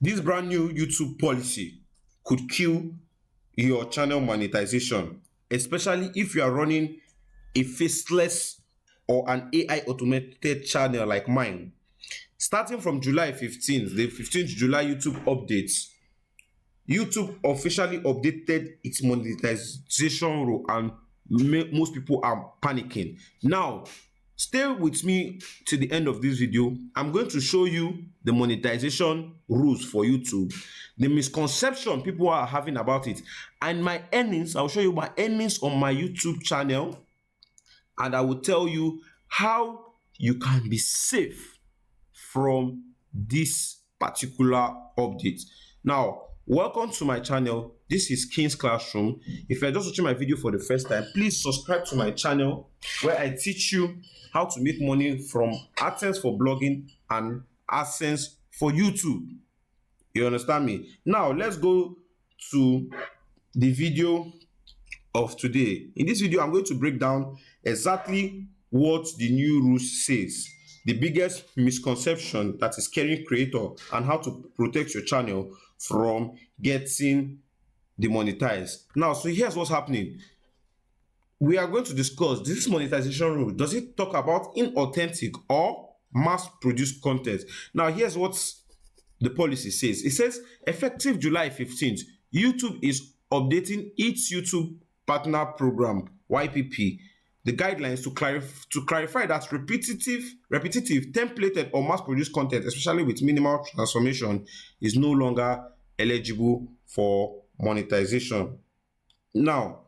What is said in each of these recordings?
This brand new YouTube policy could kill your channel monetization, especially if you are running a faceless or an AI automated channel like mine. Starting from July 15th, the 15th July YouTube updates, YouTube officially updated its monetization rule, and most people are panicking. Now, stay with me to the end of this video. I'm going to show you the monetization rules for YouTube, the misconception people are having about it, and my earnings. I'll show you my earnings on my YouTube channel, and I will tell you how you can be safe from this particular update. Now, welcome to my channel. This is King's Classroom. If you're just watching my video for the first time, please subscribe to my channel where I teach you how to make money from AdSense for blogging and AdSense for YouTube. You understand me? Now, let's go to the video of today. In this video, I'm going to break down exactly what the new rules says, the biggest misconception that is scaring creator, and how to protect your channel from getting demonetized. Now, so here's what's happening. We are going to discuss this monetization rule. Does it talk about inauthentic or mass-produced content? Now, here's what the policy says. It says, effective July 15th, YouTube is updating its YouTube Partner Program, YPP, the guidelines to clarify that repetitive, templated or mass-produced content, especially with minimal transformation, is no longer eligible for monetization. Now,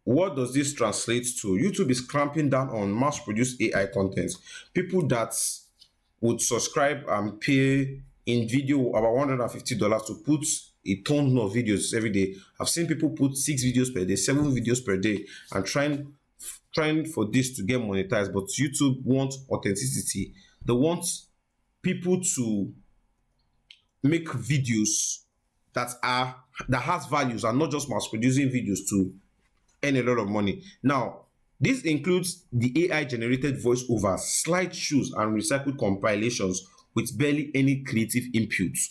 what does this translate to? YouTube is clamping down on mass-produced AI content. People that would subscribe and pay in video about $150 to put a ton of videos every day. I've seen people put 6 videos per day, 7 videos per day, and trying for this to get monetized. But YouTube wants authenticity. They want people to make videos that has values, and not just mass producing videos to earn a lot of money. Now, this includes the AI generated voiceovers, slideshows, and recycled compilations with barely any creative inputs.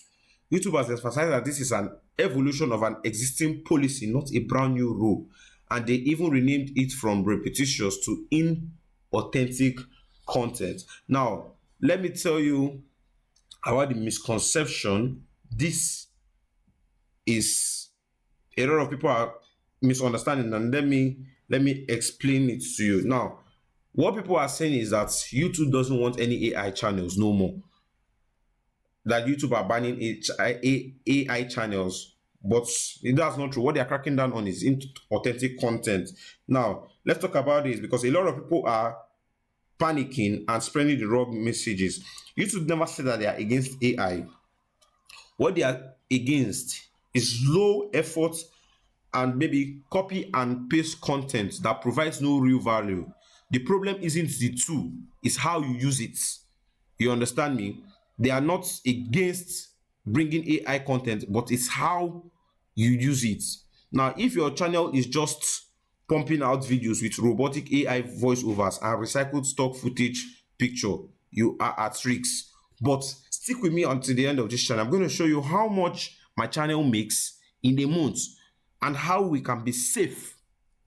YouTube has emphasized that this is an evolution of an existing policy, not a brand new rule, and they even renamed it from repetitious to inauthentic content. Now, let me tell you about the misconception. This is a lot of people are misunderstanding, and let me explain it to you. Now, what people are saying is that YouTube doesn't want any AI channels no more, that YouTube are banning AI channels, but that's not true. What they are cracking down on is inauthentic content. Now, let's talk about this, because a lot of people are panicking and spreading the wrong messages. YouTube never said that they are against AI. What they are against is low effort and maybe copy and paste content that provides no real value. The problem isn't the tool, it's how you use it. You understand me? They are not against bringing AI content, but it's how you use it. Now, if your channel is just pumping out videos with robotic AI voiceovers and recycled stock footage picture, you are at risk. But stick with me until the end of this channel. I'm going to show you how much my channel makes in a month and how we can be safe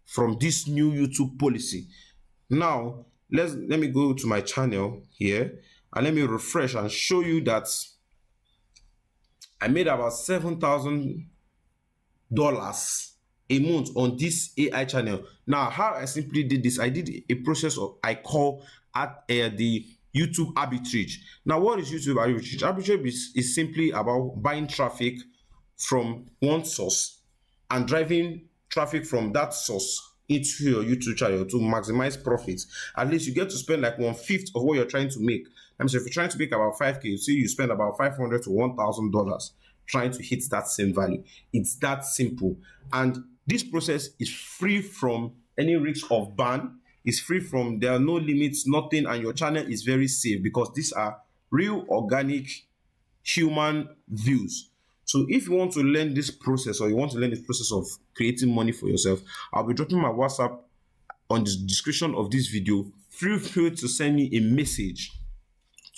from this new YouTube policy. Now, let me go to my channel here and let me refresh and show you that I made about $7,000 a month on this AI channel. Now, how I simply did this, I did a process of I call at the YouTube Arbitrage. Now, what is YouTube Arbitrage? Arbitrage is simply about buying traffic from one source and driving traffic from that source into your YouTube channel to maximize profits. At least you get to spend like 1/5 of what you're trying to make. So if you're trying to make about 5K, you see you spend about $500 to $1,000 trying to hit that same value. It's that simple. And this process is free from any risk of ban. It's free from, there are no limits, nothing, and your channel is very safe because these are real organic human views. So if you want to learn this process, or you want to learn this process of creating money for yourself, I'll be dropping my WhatsApp on the description of this video. Feel free to send me a message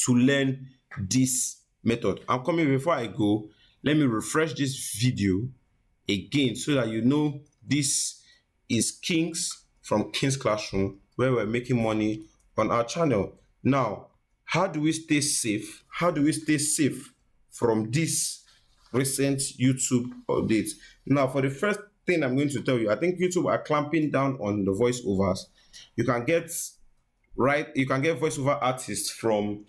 to learn this method. I'm coming. Before I go, Let me refresh this video again so that you know this is Kings from King's Classroom, where we're making money on our channel. Now, how do we stay safe? How do we stay safe from this recent YouTube update? Now, for the first thing I'm going to tell you, I think YouTube are clamping down on the voiceovers. You can get voiceover artists from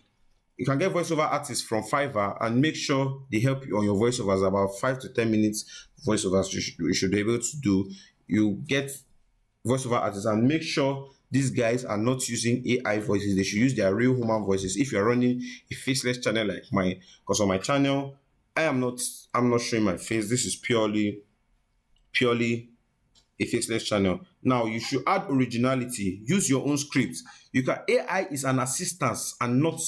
Fiverr, and make sure they help you on your voiceovers. About 5 to 10 minutes voiceovers you should be able to do. You get voiceover artists, and make sure these guys are not using AI voices. They should use their real human voices. If you're running a faceless channel like mine, because on my channel I'm not showing my face. This is purely a faceless channel. Now, you should add originality. Use your own script. AI is an assistance and not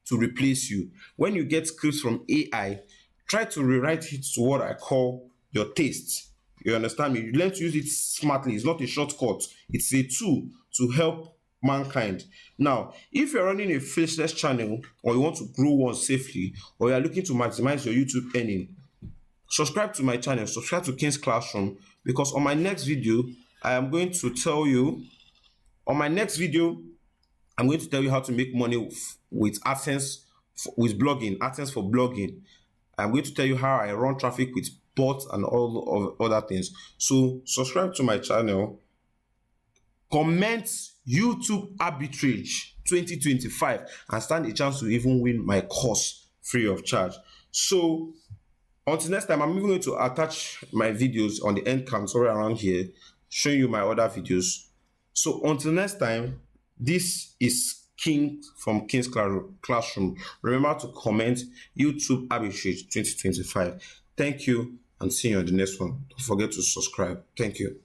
to replace you. When you get scripts from AI, try to rewrite it to what I call your taste. You understand me? You learn to use it smartly. It's not a shortcut. It's a tool to help mankind. Now, if you're running a faceless channel, or you want to grow one safely, or you're looking to maximize your YouTube earning, subscribe to my channel, subscribe to King's Classroom, because on my next video, I'm going to tell you how to make money with AdSense, with blogging, AdSense for blogging. I'm going to tell you how I run traffic with bots and all of other things. So subscribe to my channel, comment YouTube Arbitrage 2025, and stand a chance to even win my course free of charge. So until next time, I'm even going to attach my videos on the end cam somewhere around here, showing you my other videos. So until next time, this is King from King's Classroom. Remember to comment YouTube Arbitrage 2025. Thank you, and see you on the next one. Don't forget to subscribe. Thank you.